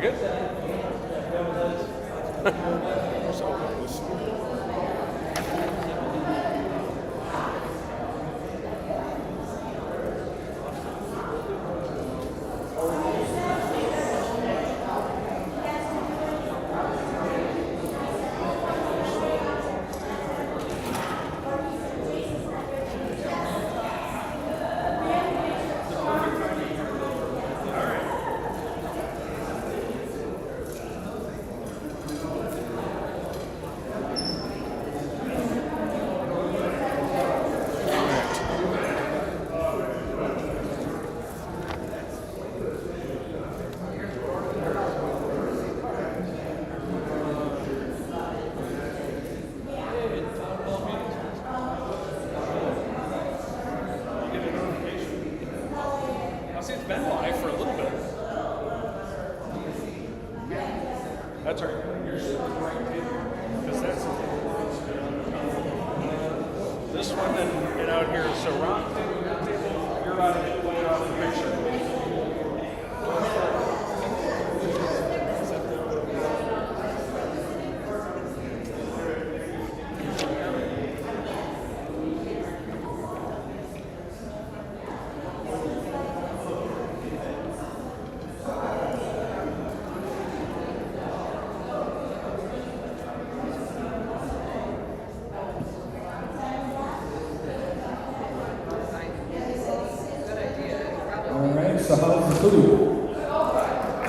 Very good. It's been live for a little bit. That's right. Because that's this one and out here. So Ron, you're out of it, way out of the picture. So how's the food?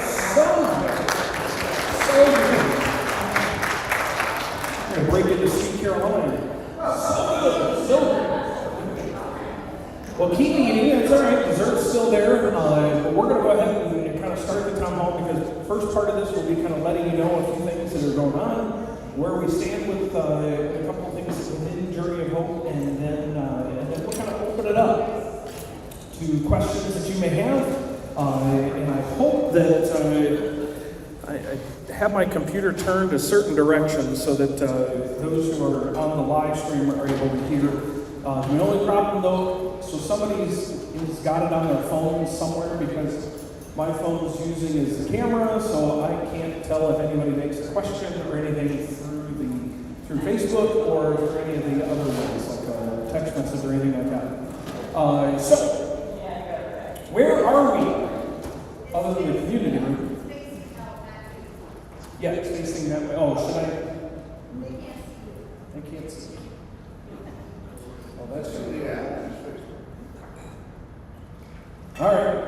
So good. So good. I'm going to break into Sweet Carolina. So good. So good. Well, keep eating. It's all right. Dessert's still there. But we're going to go ahead and kind of start the town hall because the first part of this will be kind of letting you know a few things that are going on, where we stand with a couple of things within Journey of Hope, and then we'll kind of open it up to questions that you may have, and I hope that I have my computer turned a certain direction so that those who are on the live stream are able to hear. The only problem though, so somebody's got it on their phone somewhere because my phone's using as the camera, so I can't tell if anybody makes a question or anything through Facebook or through any of the other ways, like a text message or anything like that. So, where are we, other than the community room? Yeah, it's facing that way. Oh, should I? They can't see. Oh, that's true. All right.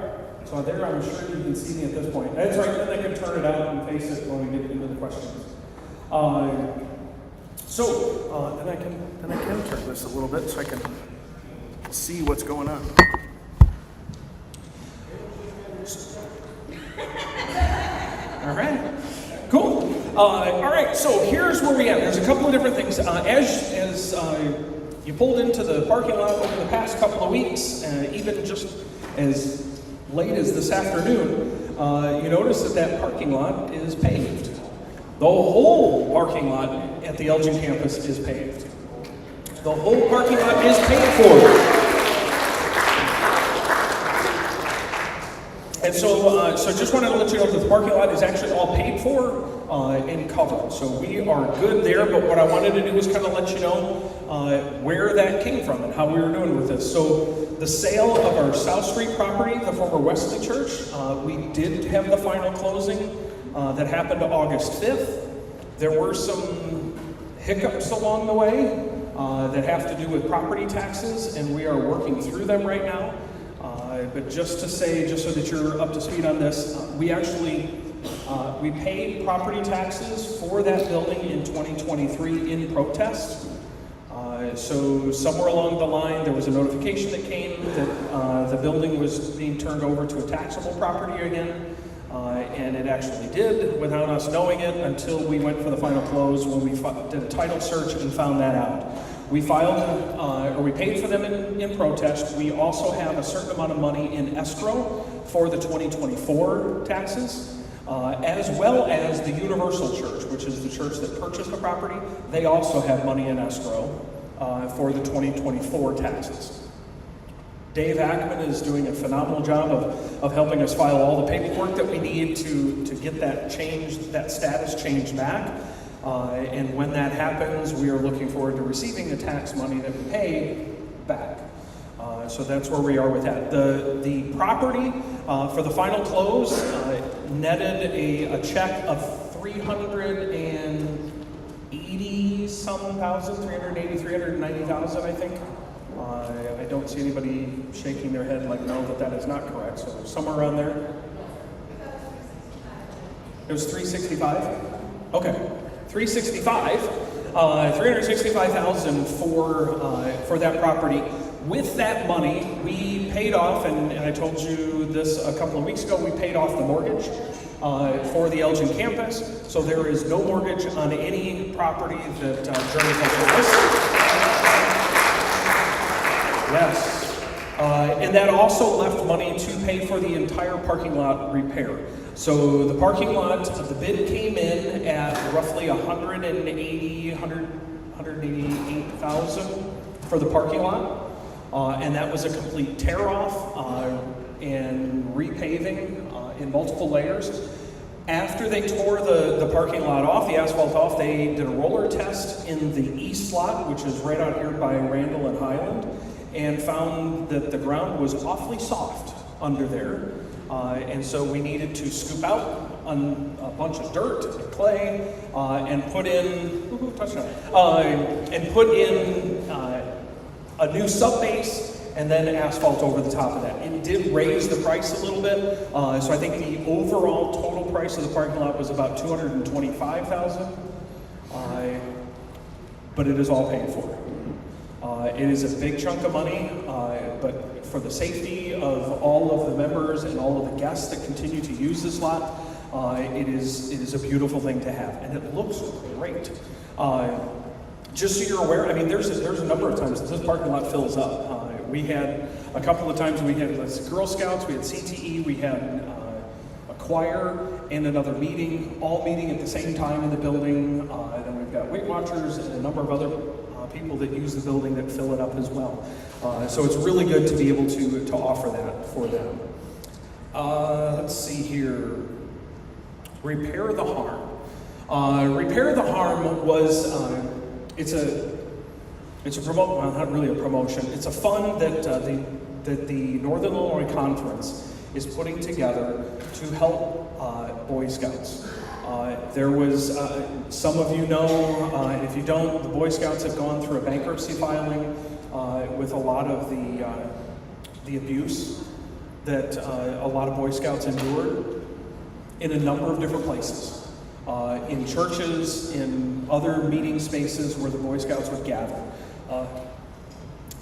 So there, I'm sure you can see me at this point. That's right, then I can turn it out and face it when we get into the questions. Then I can turn this a little bit so I can see what's going on. All right, cool. All right, so here's where we are. There's a couple of different things. As you pulled into the parking lot over the past couple of weeks, even just as late as this afternoon, you notice that parking lot is paved. The whole parking lot at the Elgin campus is paved. The whole parking lot is paid for. And so just wanted to let you know that the parking lot is actually all paid for and covered. So we are good there, but what I wanted to do was kind of let you know where that came from and how we were doing with this. So the sale of our South Street property, the former Wesley Church, we did have the final closing that happened August 5th. There were some hiccups along the way that have to do with property taxes, and we are working through them right now. But just to say, just so that you're up to speed on this, we actually we paid property taxes for that building in 2023 in protest. So somewhere along the line, there was a notification that came that the building was being turned over to a taxable property again. And it actually did without us knowing it until we went for the final close when we did a title search and found that out. We filed, or we paid for them in protest. We also have a certain amount of money in escrow for the 2024 taxes, as well as the Universal Church, which is the church that purchased the property. They also have money in escrow for the 2024 taxes. Dave Ackman is doing a phenomenal job of helping us file all the paperwork that we need to get that changed, that status changed back. And when that happens, we are looking forward to receiving the tax money that we pay back. So that's where we are with that. The property for the final close netted a check of $390,000, I think. I don't see anybody shaking their head like no, that is not correct. So somewhere around there. It was 365? Okay. 365,000 for that property. With that money, we paid off, and I told you this a couple of weeks ago, we paid off the mortgage for the Elgin campus. So there is no mortgage on any property that Journey has. Yes. And that also left money to pay for the entire parking lot repair. So the parking lot, the bid came in at roughly $188,000 for the parking lot. And that was a complete tear-off and repaving in multiple layers. After they tore the parking lot off, the asphalt off, they did a roller test in the east lot, which is right out here by Randall and Highland, and found that the ground was awfully soft under there. And so we needed to scoop out a bunch of dirt and clay and put in, a new sub-base and then asphalt over the top of that. It did raise the price a little bit, so I think the overall total price of the parking lot was about $225,000, but it is all paid for. It is a big chunk of money, but for the safety of all of the members and all of the guests that continue to use this lot, it is a beautiful thing to have, and it looks great. Just so you're aware, I mean, there's a number of times that this parking lot fills up. We had a couple of times we had Girl Scouts, we had CTE, we had a choir and another meeting, all meeting at the same time in the building. Then we've got Weight Watchers and a number of other people that use the building that fill it up as well. So it's really good to be able to offer that for them. Let's see here. Repair the Harm. Repair the Harm was, it's a well, not really a promotion. It's a fund that the Northern Illinois Conference is putting together to help Boy Scouts. There was, some of you know, and if you don't, the Boy Scouts have gone through a bankruptcy filing with a lot of the abuse that a lot of Boy Scouts endured in a number of different places. In churches, in other meeting spaces where the Boy Scouts would gather.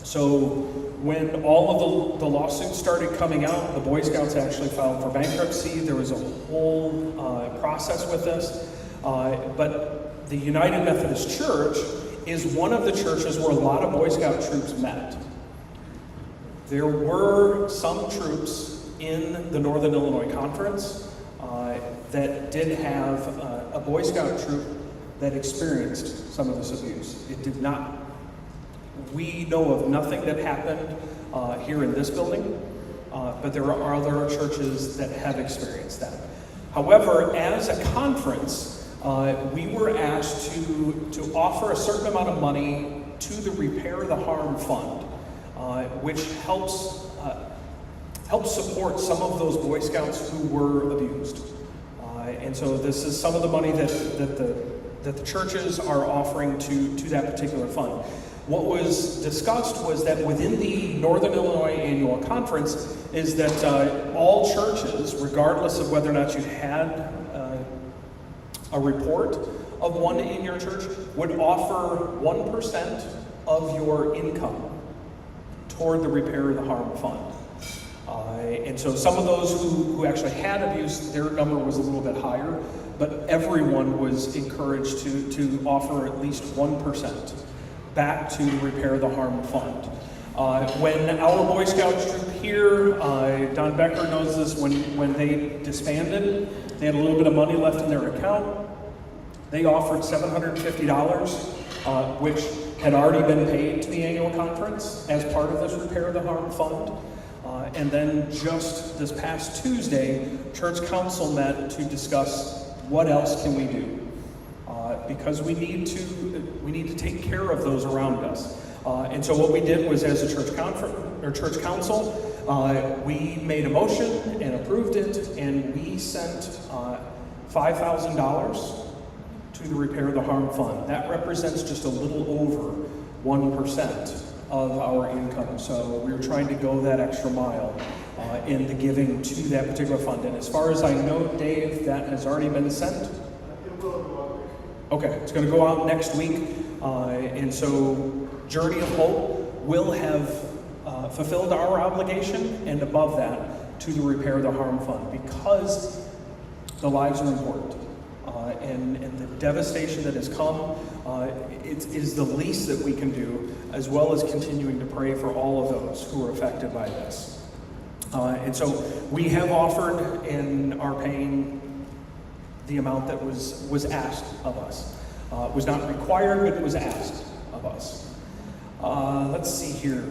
So when all of the lawsuits started coming out, the Boy Scouts actually filed for bankruptcy. There was a whole process with this. But the United Methodist Church is one of the churches where a lot of Boy Scout troops met. There were some troops in the Northern Illinois Conference that did have a Boy Scout troop that experienced some of this abuse. It did not. We know of nothing that happened here in this building, but there are other churches that have experienced that. However, as a conference, we were asked to offer a certain amount of money to the Repair the Harm Fund, which helps support some of those Boy Scouts who were abused. And so this is some of the money that the churches are offering to that particular fund. What was discussed was that within the Northern Illinois Annual Conference is that all churches, regardless of whether or not you had a report of one in your church, would offer 1% of your income toward the Repair the Harm Fund. And so some of those who actually had abuse, their number was a little bit higher, but everyone was encouraged to offer at least 1% back to Repair the Harm Fund. When our Boy Scout troop here, Don Becker knows this, when they disbanded, they had a little bit of money left in their account. They offered $750, which had already been paid to the annual conference as part of this Repair the Harm Fund. And then just this past Tuesday, Church Council met to discuss what else can we do. Because we need to take care of those around us. And so what we did was, as a church council, we made a motion and approved it, and we sent $5,000 to the Repair the Harm Fund. That represents just a little over 1% of our income. So we were trying to go that extra mile in the giving to that particular fund. And as far as I know, Dave, that has already been sent? Okay, it's going to go out next week. And so Journey of Hope will have fulfilled our obligation and above that to the Repair the Harm Fund, because the lives are important. And the devastation that has come is the least that we can do, as well as continuing to pray for all of those who are affected by this. And so we have offered and are paying the amount that was asked of us. It was not required, but it was asked of us. Let's see here.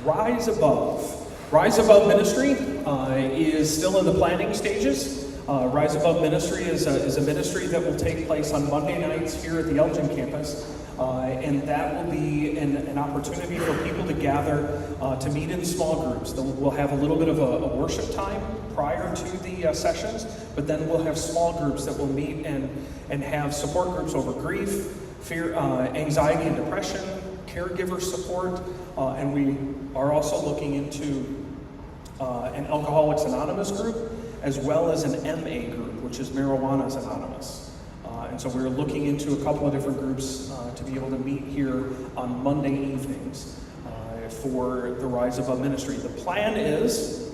Rise Above. Rise Above Ministry is still in the planning stages. Rise Above Ministry is a ministry that will take place on Monday nights here at the Elgin campus. And that will be an opportunity for people to gather to meet in small groups. We'll have a little bit of a worship time prior to the sessions, but then we'll have small groups that will meet and have support groups over grief, fear, anxiety and depression, caregiver support, and we are also looking into an Alcoholics Anonymous group, as well as an MA group, which is Marijuana's Anonymous. And so we're looking into a couple of different groups to be able to meet here on Monday evenings for the Rise Above Ministry. The plan is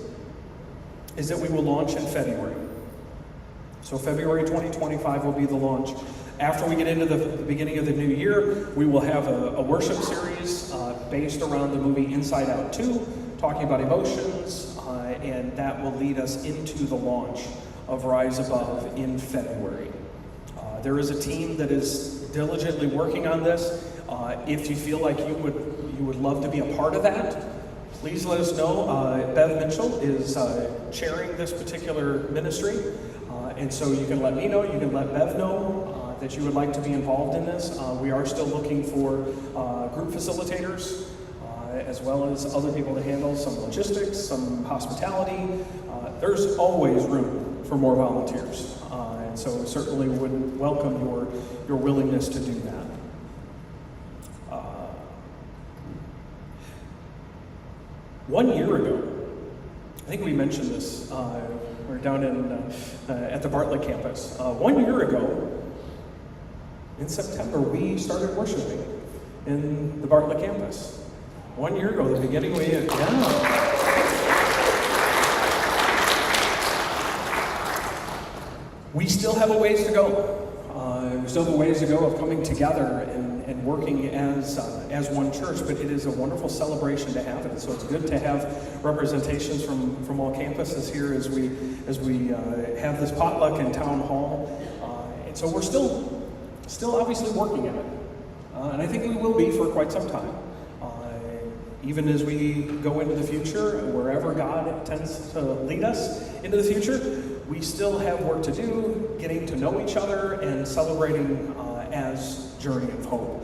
that we will launch in February. So February 2025 will be the launch. After we get into the beginning of the new year, we will have a worship series based around the movie Inside Out 2, talking about emotions, and that will lead us into the launch of Rise Above in February. There is a team that is diligently working on this. If you feel like you would love to be a part of that, please let us know. Bev Mitchell is chairing this particular ministry, and so you can let me know, you can let Bev know that you would like to be involved in this. We are still looking for group facilitators, as well as other people to handle some logistics, some hospitality. There's always room for more volunteers. And so certainly would welcome your willingness to do that. One year ago, I think we mentioned this, we were down at the Bartlett campus. 1 year ago, in September, we started worshiping in the Bartlett campus. 1 year ago, the beginning we had, yeah. We still have a ways to go. We still have a ways to go of coming together and working as one church, but it is a wonderful celebration to have it. So it's good to have representations from all campuses here as we have this potluck in Town Hall. And so we're still obviously working at it. And I think we will be for quite some time. Even as we go into the future, wherever God tends to lead us into the future, we still have work to do, getting to know each other and celebrating as Journey of Hope.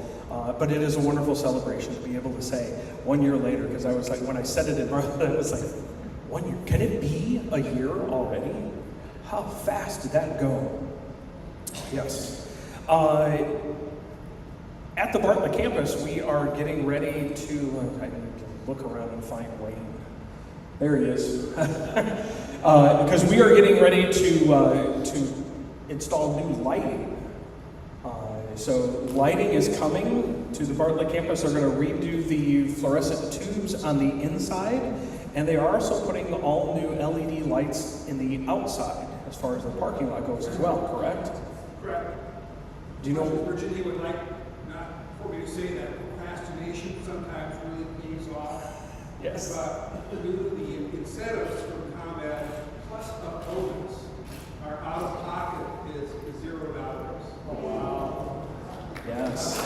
But it is a wonderful celebration to be able to say 1 year later, because I was like, when I said it in Bartlett, I was like, 1 year, can it be a year already? How fast did that go? Yes. At the Bartlett campus, we are getting ready to, I need to look around and find Wayne. There he is. Because we are getting ready to install new lighting. So lighting is coming to the Bartlett campus. They're going to redo the fluorescent tubes on the inside, and they are also putting all new LED lights in the outside as far as the parking lot goes as well, correct? Correct. Do you know? Virginia would like not for me to say that procrastination sometimes really pays off. Yes. But due to the incentives from combat, plus the bonus, our out-of-pocket is $0. Oh, wow. Yes.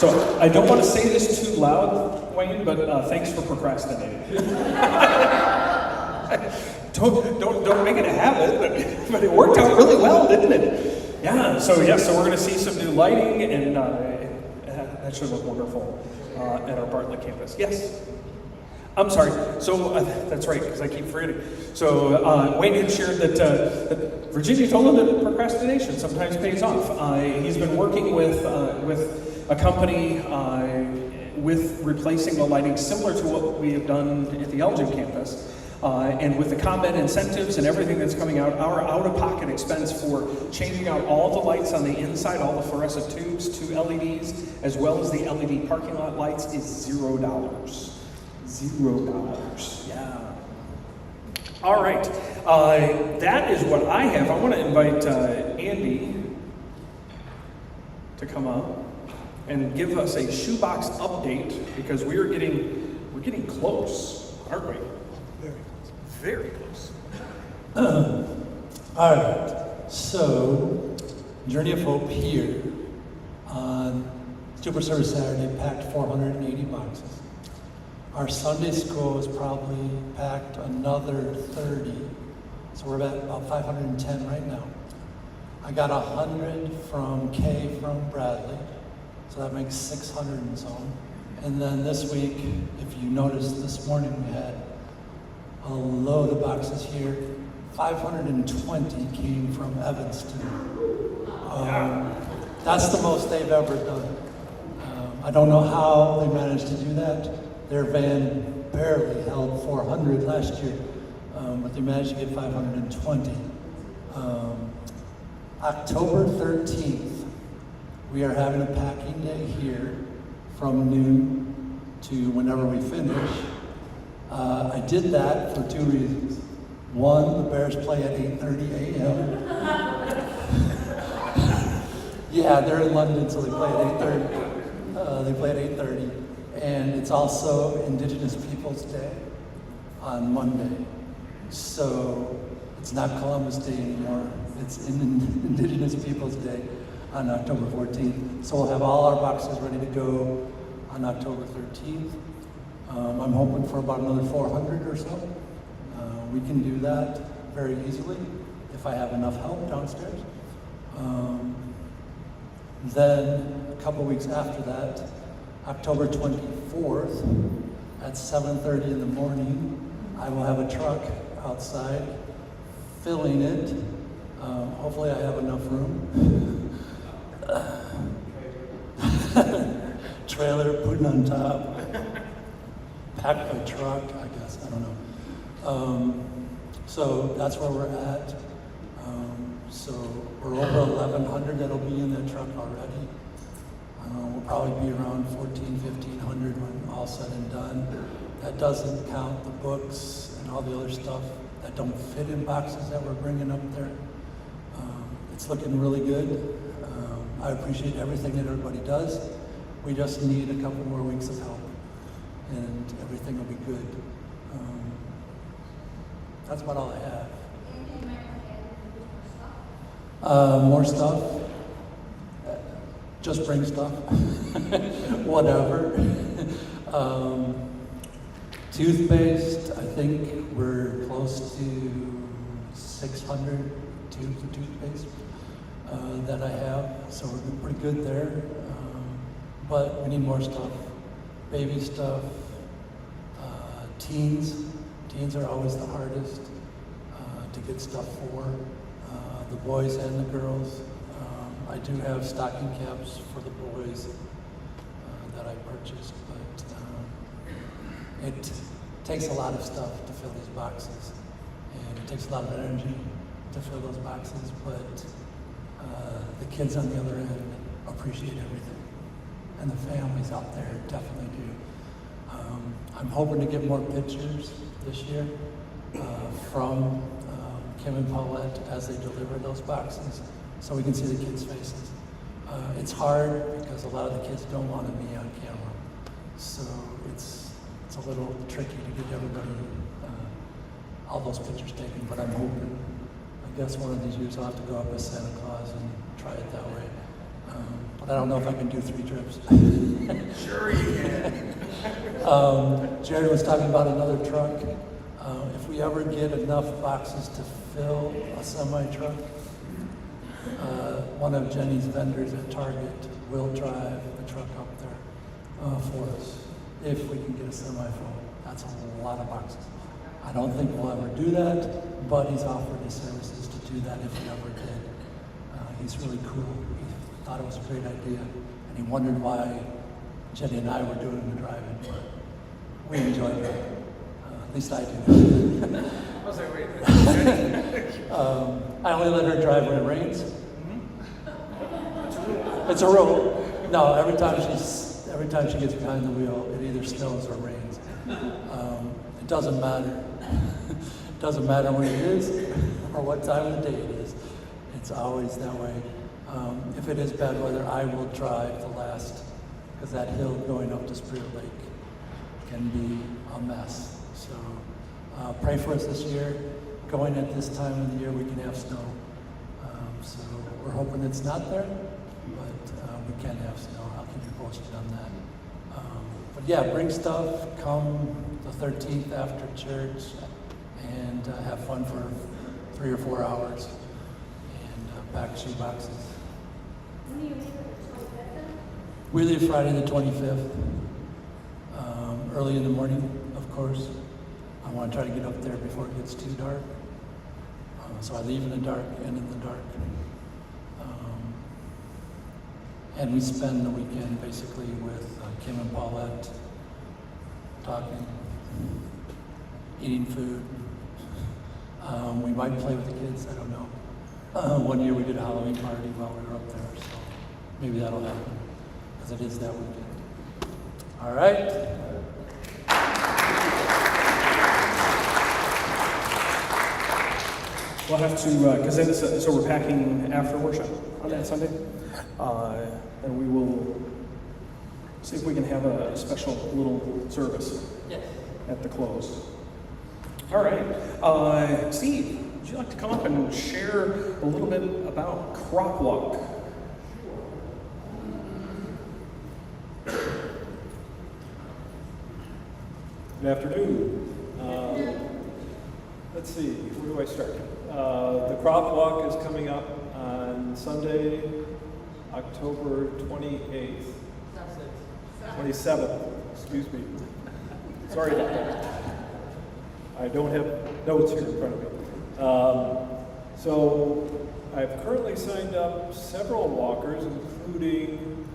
So I don't want to say this too loud, Wayne, but thanks for procrastinating. don't make it a habit, but it worked out really well, didn't it? Yeah. So we're going to see some new lighting, and that should look wonderful at our Bartlett campus. Yes. I'm sorry. So that's right, because I keep forgetting. So Wayne had shared that Virginia told him that procrastination sometimes pays off. He's been working with a company with replacing the lighting similar to what we have done at the Elgin campus. And with the ComEd incentives and everything that's coming out, our out-of-pocket expense for changing out all the lights on the inside, all the fluorescent tubes to LEDs, as well as the LED parking lot lights, is $0. $0. Yeah. All right. That is what I have. I want to invite Andy to come up and give us a shoebox update, because we're getting close, aren't we? Very close. All right. So, Journey of Hope here on Super Service Saturday packed 480 boxes. Our Sunday school is probably packed another 30. So we're at about 510 right now. I got 100 from Kay from Bradley. So that makes 600 and so on. And then this week, if you noticed this morning, we had a load of boxes here. 520 came from Evanston. That's the most they've ever done. I don't know how they managed to do that. Their van barely held 400 last year, but they managed to get 520. October 13th, we are having a packing day here from noon to whenever we finish. I did that for 2 reasons. One, the Bears play at 8:30 a.m. Yeah, they're in London, so they play at 8:30. They play at 8:30. And it's also Indigenous Peoples Day on Monday. So it's not Columbus Day anymore. It's Indigenous Peoples Day on October 14th. So we'll have all our boxes ready to go on October 13th. I'm hoping for about another 400 or so. We can do that very easily if I have enough help downstairs. Then a couple weeks after that, October 24th at 7:30 in the morning, I will have a truck outside filling it. Hopefully I have enough room. Trailer putting on top. Packed my truck, I guess, I don't know. So that's where we're at. So we're over 1,100 that'll be in that truck already. We'll probably be around 1,500 when all said and done. That doesn't count the books and all the other stuff that don't fit in boxes that we're bringing up there. It's looking really good. I appreciate everything that everybody does. We just need a couple more weeks of help, and everything will be good. That's about all I have. More stuff. Just bring stuff. Whatever. Toothpaste, I think we're close to 600 tubes of toothpaste that I have, so we're doing pretty good there. But we need more stuff. Baby stuff. Teens. Teens are always the hardest to get stuff for. The boys and the girls. I do have stocking caps for the boys that I purchased, but it takes a lot of stuff to fill these boxes, and it takes a lot of energy to fill those boxes, but the kids on the other end appreciate everything, and the families out there definitely do. I'm hoping to get more pictures this year from Kim and Paulette as they deliver those boxes, so we can see the kids' faces. It's hard because a lot of the kids don't want to be on camera, so it's a little tricky to get everybody all those pictures taken, but I'm hoping. I guess one of these years I'll have to go up as Santa Claus and try it that way. but I don't know if I can do 3 trips. Sure you can. Jared was talking about another truck. If we ever get enough boxes to fill a semi-truck, one of Jenny's vendors at Target will drive the truck up there for us, if we can get a semi-full. That's a lot of boxes. I don't think we'll ever do that, but he's offered his services to do that if we ever did. He's really cool. He thought it was a great idea, and he wondered why Jenny and I were doing the driving, but we enjoyed it. At least I do. I was like, wait a minute. I only let her drive when it rains. It's a rule. No, every time she gets behind the wheel, it either snows or rains. It doesn't matter. It doesn't matter when it is or what time of the day it is. It's always that way. If it is bad weather, I will drive the last, because that hill going up to Spirit Lake can be a mess. So pray for us this year. Going at this time of the year, we can have snow. So we're hoping it's not there, but we can have snow. I'll keep you posted on that. But yeah, bring stuff. Come the 13th after church and have fun for 3 or 4 hours and pack shoe boxes. When do you leave on the 25th? We leave Friday the 25th, early in the morning, of course. I want to try to get up there before it gets too dark. So I leave in the dark and in the dark. And we spend the weekend basically with Kim and Paulette, talking, eating food. We might play with the kids, I don't know. One year we did a Halloween party while we were up there, so maybe that'll happen, because it is that weekend. All right. We'll have to, because so we're packing after worship on that Sunday, and we will see if we can have a special little service at the close. All right, Steve, would you like to come up and share a little bit about Crop Walk? Good afternoon. Let's see, where do I start? The Crop Walk is coming up on Sunday, October 28th. 27th, excuse me. Sorry about that. I don't have notes here in front of me. So I've currently signed up several walkers, including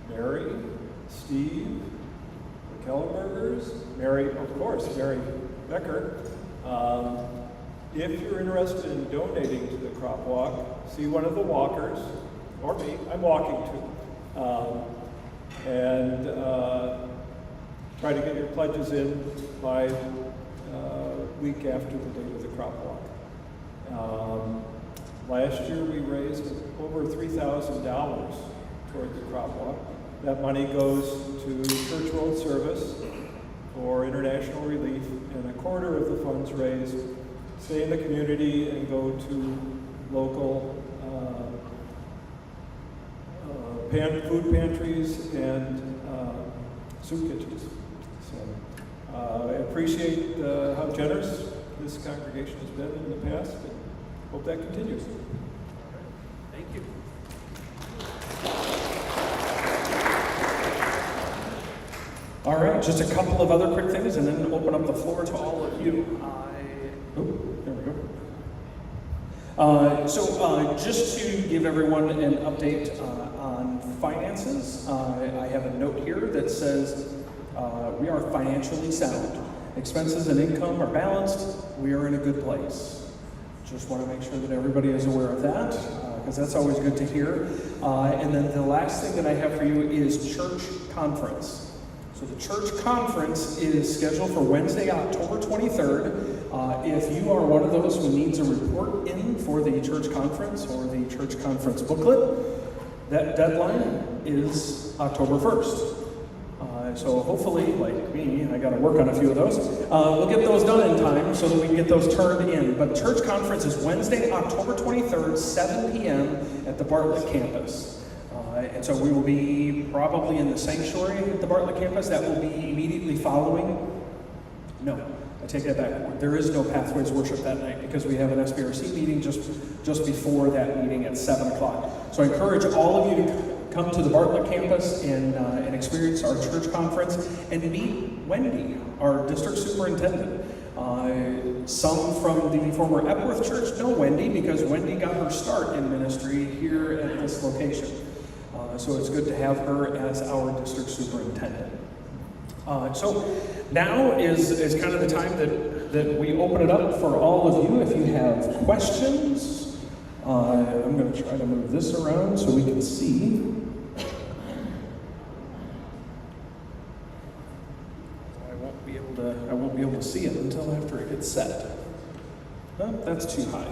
Mary, Steve, the Kellenbergers, Mary, of course, Mary Becker. If you're interested in donating to the Crop Walk, see one of the walkers, or me, I'm walking too, and try to get your pledges in by week after the date of the Crop Walk. Last year we raised over $3,000 toward the Crop Walk. That money goes to Church World Service for international relief, and a quarter of the funds raised stay in the community and go to local food pantries and soup kitchens. So I appreciate how generous this congregation has been in the past, and hope that continues. Thank you. All right, just a couple of other quick things and then open up the floor to all of you. There we go. So just to give everyone an update on finances, I have a note here that says we are financially sound. Expenses and income are balanced. We are in a good place. Just want to make sure that everybody is aware of that, because that's always good to hear. And then the last thing that I have for you is church conference. So the church conference is scheduled for Wednesday, October 23rd. If you are one of those who needs a report in for the church conference or the church conference booklet, that deadline is October 1st. So hopefully, like me, I got to work on a few of those. We'll get those done in time so that we can get those turned in. But church conference is Wednesday, October 23rd, 7 p.m. at the Bartlett campus. And so we will be probably in the sanctuary at the Bartlett campus. That will be immediately following. No, I take that back. There is no Pathways worship that night because we have an SBRC meeting just before that meeting at 7 o'clock. So I encourage all of you to come to the Bartlett campus and experience our church conference and meet Wendy, our district superintendent. Some from the former Epworth Church know Wendy because Wendy got her start in ministry here at this location. So it's good to have her as our district superintendent. So now is kind of the time that we open it up for all of you. If you have questions, I'm going to try to move this around so we can see. I won't be able to see it until after it gets set. Oh, that's too high.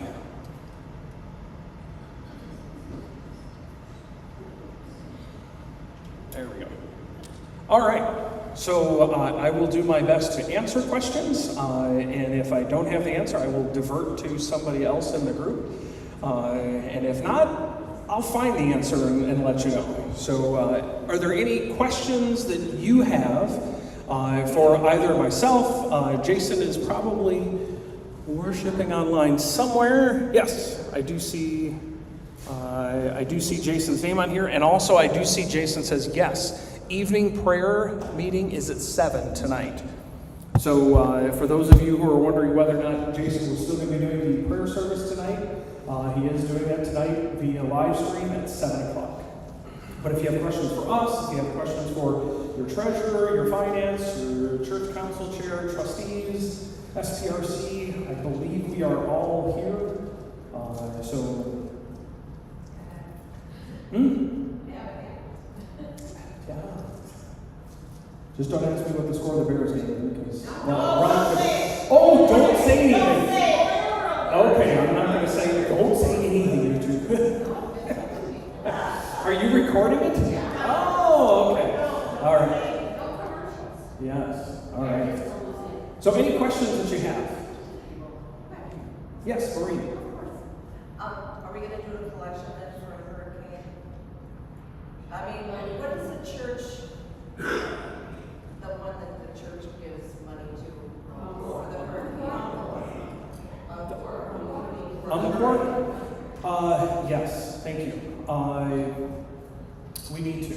There we go. All right. So I will do my best to answer questions, and if I don't have the answer, I will divert to somebody else in the group. And if not, I'll find the answer and let you know. So are there any questions that you have for either myself? Jason is probably worshiping online somewhere. Yes, I do see Jason's name on here, and also I do see Jason says yes. Evening prayer meeting is at 7 tonight. So for those of you who are wondering whether or not Jason was still going to be doing the prayer service tonight, he is doing that tonight via live stream at 7 o'clock. But if you have questions for us, if you have questions for your treasurer, your finance, your church council chair, trustees, STRC, I believe we are all here. Yeah. Just don't ask me what the score of the Bears game is, because don't say anything. Okay, I'm not going to say. Don't say anything, you two. Are you recording it? Oh, okay. All right. Yes. All right. So, any questions that you have? Yes, Marie. Are we going to do a collection then for a hurricane? I mean, what is the church, the one that the church gives money to for the hurricane? Yes, thank you. We need to.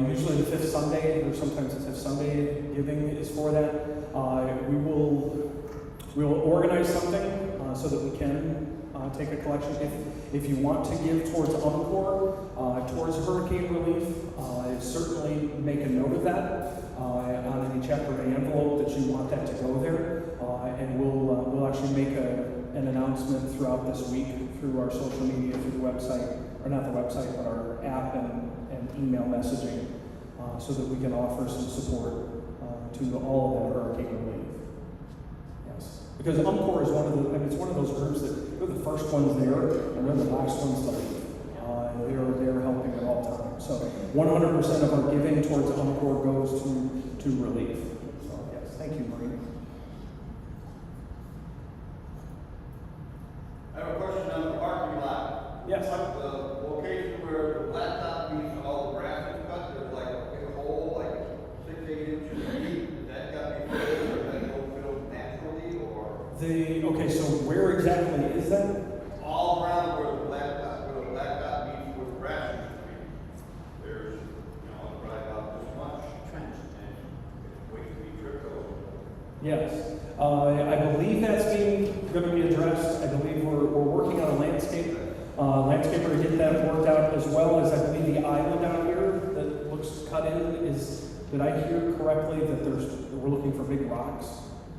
Usually the fifth Sunday, or sometimes the fifth Sunday giving is for that. We will organize something so that we can take a collection. If you want to give towards Encore, towards hurricane relief, certainly make a note of that on any chapter of the envelope that you want that to go there. And we'll actually make an announcement throughout this week through our social media, through the website, or not the website, but our app and email messaging, so that we can offer some support to all of that hurricane relief. Yes, because Encore is it's one of those groups that they're the first ones there and they're the last ones to leave. They're helping at all times. So 100% of our giving towards Encore goes to relief. So yes, thank you, Marie. I have a question on the parking lot. Yes. The location where the blacktop meets all the grass is cut, there's like a big hole, like 6-8 inches deep. Is that got to be filled, or does that go filled naturally, or? Okay, so where exactly is that? All around where the blacktop meets where the grass used to be. There's, it's probably about this much. Trench. And it's waiting to be tripped over. Yes. I believe that's going to be addressed. I believe we're working on a landscaper to get that worked out, as well as I believe the island out here that looks cut in is, did I hear correctly that we're looking for big rocks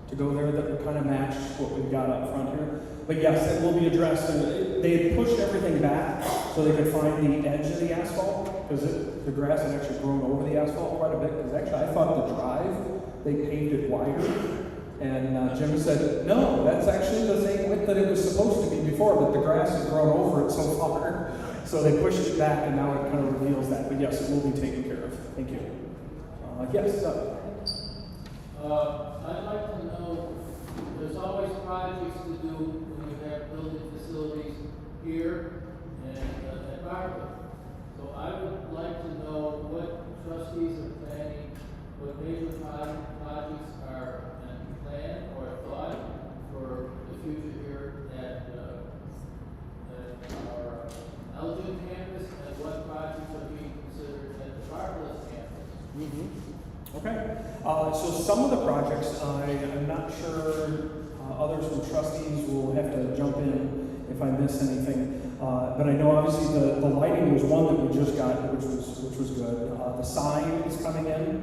to go there that would kind of match what we've got up front here? But yes, it will be addressed. And they had pushed everything back so they could find the edge of the asphalt, because the grass had actually grown over the asphalt quite a bit. Because actually, I thought the drive, they paved it wider. And Jim said, no, that's actually the same width that it was supposed to be before, but the grass has grown over it so far. So they pushed it back, and now it kind of reveals that. But yes, it will be taken care of. Thank you. Yes, I'd like to know, there's always projects to do when you have building facilities here and at Bartlett. So So I would like to know what trustees are planning, what major projects are planned or thought for the future here at our Elgin campus, and what projects are being considered at the Bartlett campus. Okay, so some of the projects, I'm not sure, others from trustees will have to jump in if I miss anything. But I know obviously the lighting was one that we just got, which was good. The sign is coming in.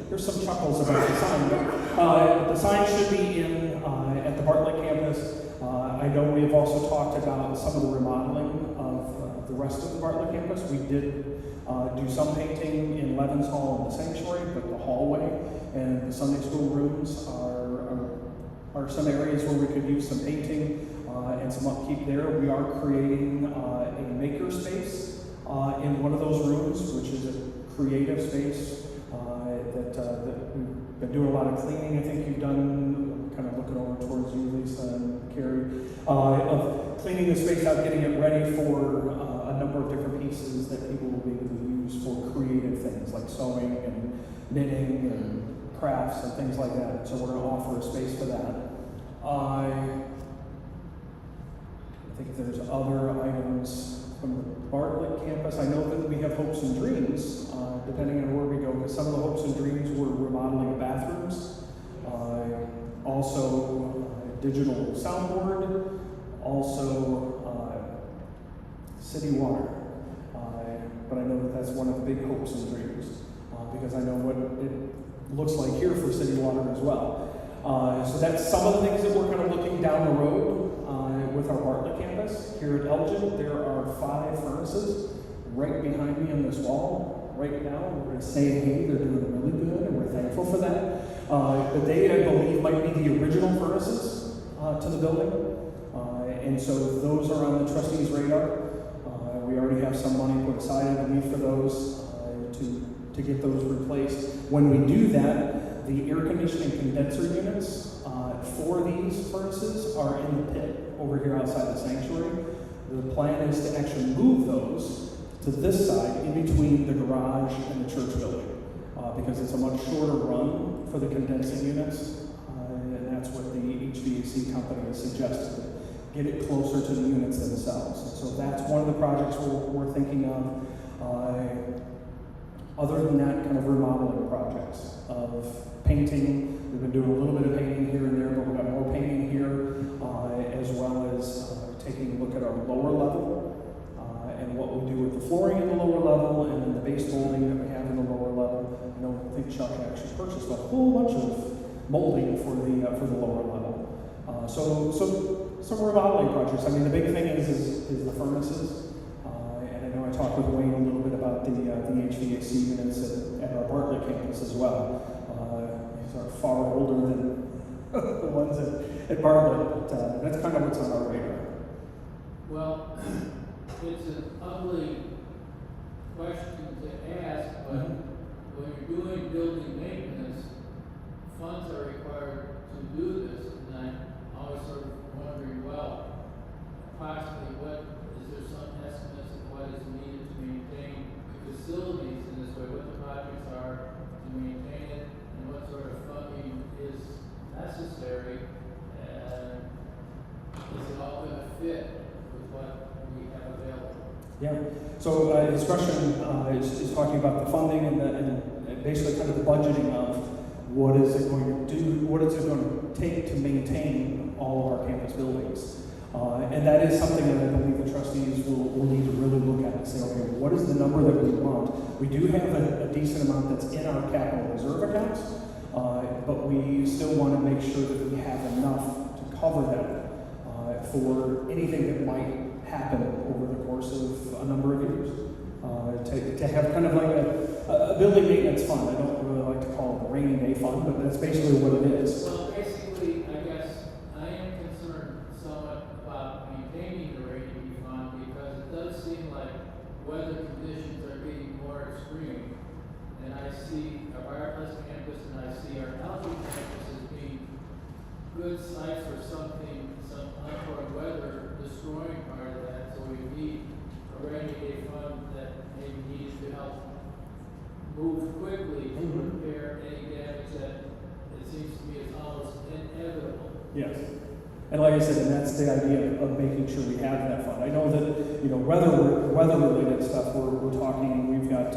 There's some chuckles about the sign, but the sign should be in at the Bartlett campus. I know we have also talked about some of the remodeling of the rest of the Bartlett campus. We did do some painting in Levens Hall and the sanctuary, but the hallway and the Sunday school rooms are some areas where we could use some painting and some upkeep there. We are creating a maker space in one of those rooms, which is a creative space that we've been doing a lot of cleaning. I think you've done, kind of looking over towards you, Lisa and Carrie, of cleaning the space out, getting it ready for a number of different pieces that people will be able to use for creative things like sewing and knitting and crafts and things like that. So we're going to offer a space for that. I think if there's other items from the Bartlett campus, I know that we have hopes and dreams, depending on where we go, because some of the hopes and dreams were remodeling bathrooms, also digital soundboard, also city water. But I know that that's one of the big hopes and dreams, because I know what it looks like here for city water as well. So that's some of the things that we're kind of looking down the road with our Bartlett campus. Here at Elgin, there are 5 furnaces right behind me on this wall. Right now, we're going to say, hey, they're doing really good, and we're thankful for that. But they, I believe, might be the original furnaces to the building. And so those are on the trustees' radar. We already have some money put aside, I believe, for those to get those replaced. When we do that, the air conditioning condenser units for these furnaces are in the pit over here outside the sanctuary. The plan is to actually move those to this side in between the garage and the church building because it's a much shorter run for the condensing units, and that's what the HVAC company has suggested. Get it closer to the units themselves. So that's one of the projects we're thinking of. Other than that, kind of remodeling projects of painting. We've been doing a little bit of painting here and there, but we've got more painting here, as well as taking a look at our lower level and what we do with the flooring in the lower level and then the base molding that we have in the lower level. I think Chuck actually purchased a whole bunch of molding for the lower level. So some remodeling projects. I mean, the big thing is the furnaces. And I know I talked with Wayne a little bit about the HVAC units at our Bartlett campus as well. These are far older than the ones at Bartlett, but that's kind of what's on our radar. Well, it's an ugly question to ask, but when you're doing building maintenance, funds are required to do this, and I'm always sort of wondering, well, approximately is there some estimates of what is needed to maintain facilities in this way, what the projects are to maintain it, and what sort of funding is necessary, and is it all going to fit with what we have available? Yeah. So his question is talking about the funding and basically kind of the budgeting of what is it going to do, what is it going to take to maintain all of our campus buildings. And that is something that I believe the trustees will need to really look at and say, okay, what is the number that we want? We do have a decent amount that's in our capital reserve accounts, but we still want to make sure that we have enough to cover that for anything that might happen over the course of a number of years. To have kind of like a building maintenance fund. I don't really like to call it a rainy day fund, but that's basically what it is. Well, basically, I guess I am concerned somewhat about maintaining the rainy day fund because it does seem like weather conditions are getting more extreme. And I see our Bartlett campus and I see our Elgin campus as being good sites for something, some untoward weather destroying part of that. So we need a rainy day fund that maybe needs to help move quickly to repair any damage that it seems to me is almost inevitable. Yes. And like I said, and that's the idea of making sure we have that fund. I know that, weather-related stuff, we're talking, we've got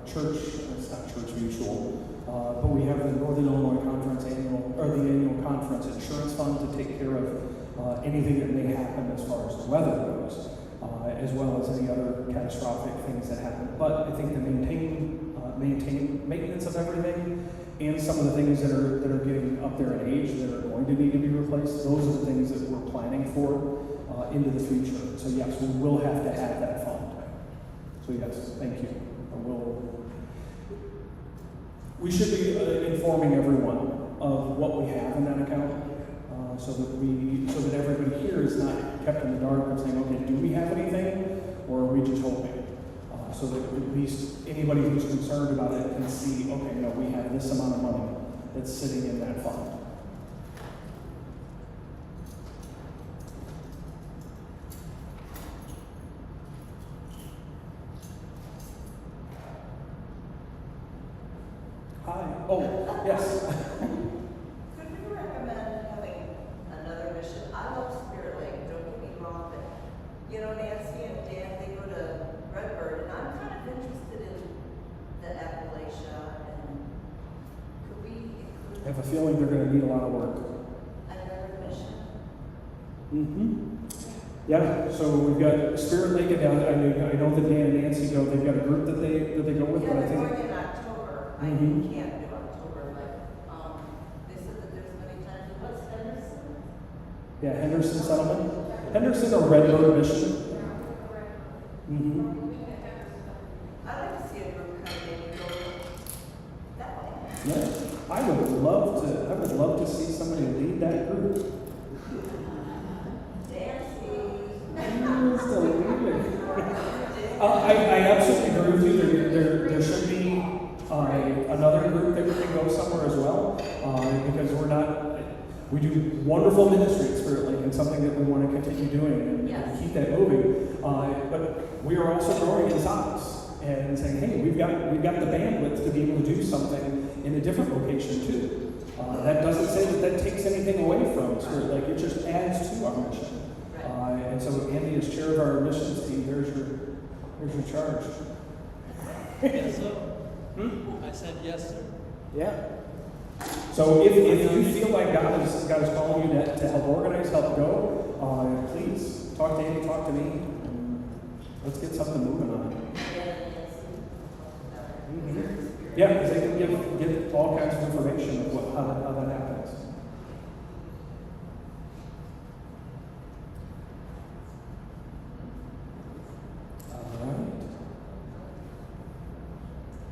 church, it's not church mutual, but we have the Northern Illinois Conference the annual conference insurance fund to take care of anything that may happen as far as the weather goes, as well as any other catastrophic things that happen. But I think the maintenance of everything, and some of the things that are getting up there in age that are going to need to be replaced, those are the things that we're planning for into the future. So yes, we will have to have that fund. So yes, thank you. We should be informing everyone of what we have in that account, so that everybody here is not kept in the dark of saying, okay, do we have anything, or are we just hoping? So that at least anybody who's concerned about it can see, okay, no, we have this amount of money that's sitting in that fund. Hi. Oh, yes. Could we recommend having another mission? I love Spirit Lake, don't get me wrong, but, Nancy and Dan, they go to Redbird, and I'm kind of interested in the Appalachia, and could we include I have a feeling they're going to need a lot of work. another mission? Yeah, so we've got Spirit Lake, and I know that Dan and Nancy go, they've got a group that they go with, Yeah, but I they're think... going in October. I Mhm. can't do October, but, they said that there's many times, what's Henderson? Yeah, Henderson Settlement. Henderson or Redbird Mission. Mm-hmm. I'd like to see a group come in and go that way. Yeah, I would love to see somebody lead that group. Just a little bit. I absolutely agree with you. There should be another group that can go somewhere as well, because we do wonderful ministry at Spirit Lake, and something that we want to continue doing and keep that moving. But we are also growing in size and saying, hey, we've got the bandwidth to be able to do something in a different location too. That doesn't say that takes anything away from Spirit Lake. It just adds to our mission. And so Andy is chair of our missions team. There's your charge. Yes, sir. I said yes, sir. Yeah. So if you feel like God is calling you to help organize, help go, please talk to Andy, talk to me, and let's get something moving on it. Mm-hmm. Yeah, because they can give all kinds of information of how that happens. All right.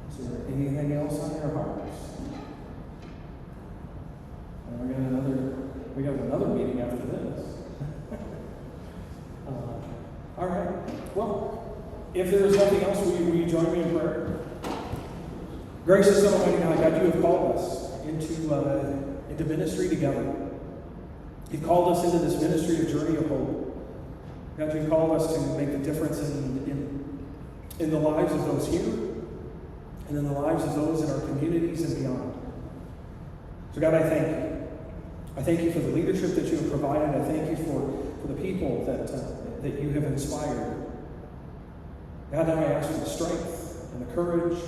Is there anything else on your hearts? We got another meeting after this. All right. Well, if there is nothing else, will you join me in prayer? Gracious and Almighty God, you have called us into ministry together. You've called us into this ministry of Journey of Hope. God, you've called us to make a difference in the lives of those here, and in the lives of those in our communities and beyond. So God, I thank you. I thank you for the leadership that you have provided. I thank you for the people that you have inspired. God, now I ask for the strength and the courage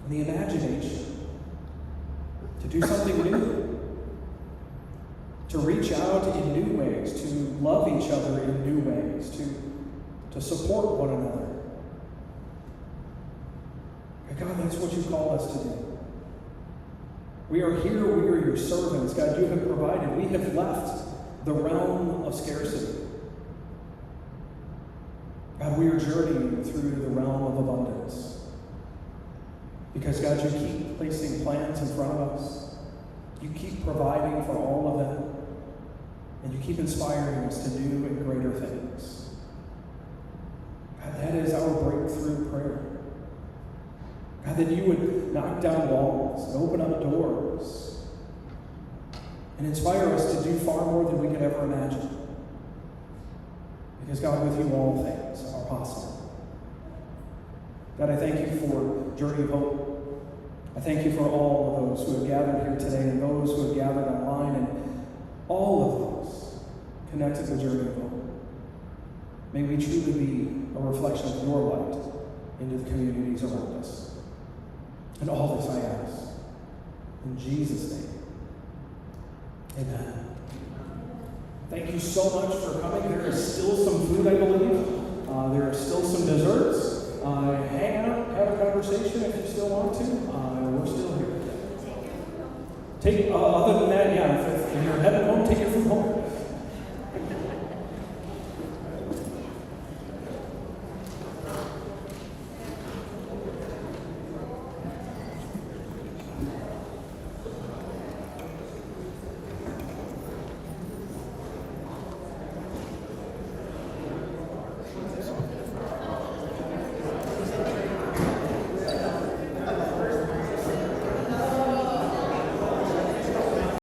and the imagination to do something new, to reach out in new ways, to love each other in new ways, to support one another. God, that's what you call us to do. We are here, we are your servants. God, you have provided. We have left the realm of scarcity. God, we are journeying through the realm of abundance. Because, God, you keep placing plans in front of us. You keep providing for all of them. And you keep inspiring us to new and greater things. God, that is our breakthrough prayer. God, that you would knock down walls and open up doors and inspire us to do far more than we could ever imagine. Because God, with you all things are possible. God, I thank you for Journey of Hope. I thank you for all of those who have gathered here today and those who have gathered online and all of those connected to Journey of Hope. May we truly be a reflection of your light into the communities around us. And all this I ask in Jesus' name. Amen. Thank you so much for coming. There is still some food, I believe. There are still some desserts. Hang out, have a conversation if you still want to. We're still here. Other than that, yeah, if you're heading home, take your food home.